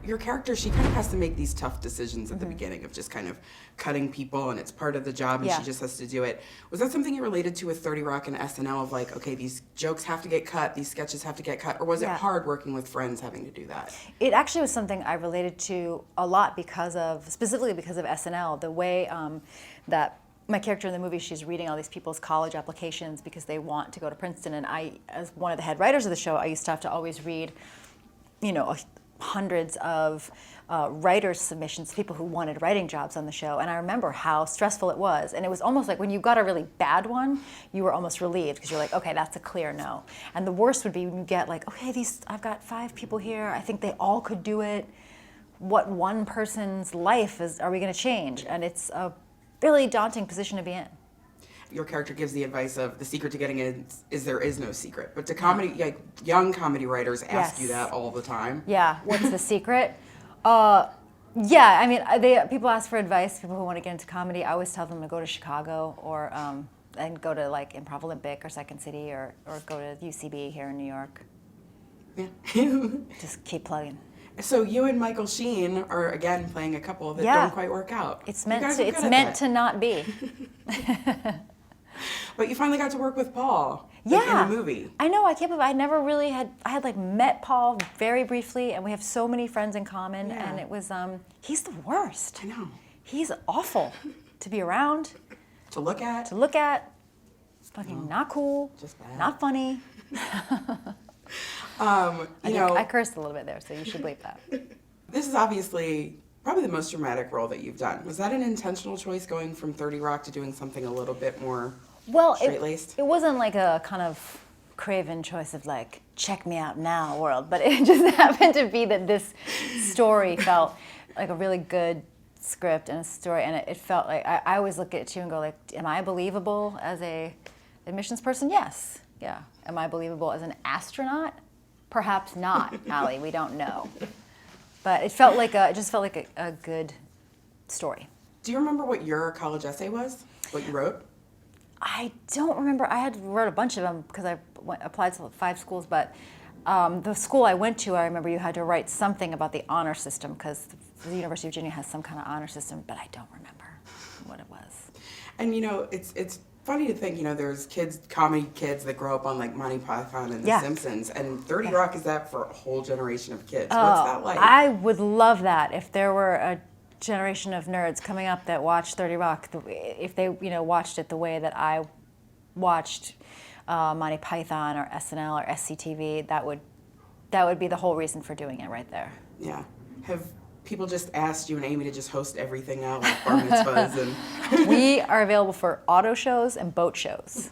your character, she kind of has to make these tough decisions at the beginning of just kind of cutting people, and it's part of the job, and she just has to do it. Was that something you related to with 30 Rock and SNL of like, okay, these jokes have to get cut, these sketches have to get cut, or was it hard working with friends having to do that? It actually was something I related to a lot specifically because of SNL, the way that my character in the movie, she's reading all these people's college applications because they want to go to Princeton, and I, as one of the head writers of the show, I used to have to always read, hundreds of writers' submissions, people who wanted writing jobs on the show, and I remember how stressful it was. And it was almost like when you got a really bad one, you were almost relieved because you're like, okay, that's a clear no. And the worst would be when you get like, okay, I've got 5 people here, I think they all could do it. What one person's life are we going to change? And it's a really daunting position to be in. Your character gives the advice of the secret to getting in is there is no secret. But to comedy, like young comedy writers ask you that all the time. Yeah, what's the secret? Yeah, I mean, people ask for advice, people who want to get into comedy. I always tell them to go to Chicago or and go to like Improv Olympic or Second City or go to UCB here in New York. Yeah. Just keep plugging. So you and Michael Sheen are again playing a couple that don't quite work out. It's meant to not be. But you finally got to work with Paul in the movie. I know, I can't believe I never really I had like met Paul very briefly, and we have so many friends in common, and it was, he's the worst. I know. He's awful to be around. To look at. Fucking not cool. Just bad. Not funny. I cursed a little bit there, so you should bleep that. This is obviously probably the most dramatic role that you've done. Was that an intentional choice going from 30 Rock to doing something a little bit more straight-laced? It wasn't like a kind of craven choice of like, check me out now world, but it just happened to be that this story felt like a really good script and a story, and it felt like, I always look at you and go like, am I believable as a admissions person? Yes. Yeah. Am I believable as an astronaut? Perhaps not, Aly, we don't know. But it just felt like a good story. Do you remember what your college essay was? What you wrote? I don't remember. I wrote a bunch of them because I applied to 5 schools, but the school I went to, I remember you had to write something about the honor system because the University of Virginia has some kind of honor system, but I don't remember what it was. And it's funny to think, there's comedy kids that grow up on like Monty Python and The Simpsons, and 30 Rock is that for a whole generation of kids. What's that like? I would love that if there were a generation of nerds coming up that watched 30 Rock, if they watched it the way that I watched Monty Python or SNL or SCTV, that would be the whole reason for doing it right there. Yeah. Have people just asked you and Amy to just host everything now, like bar mitzvahs and... We are available for auto shows and boat shows.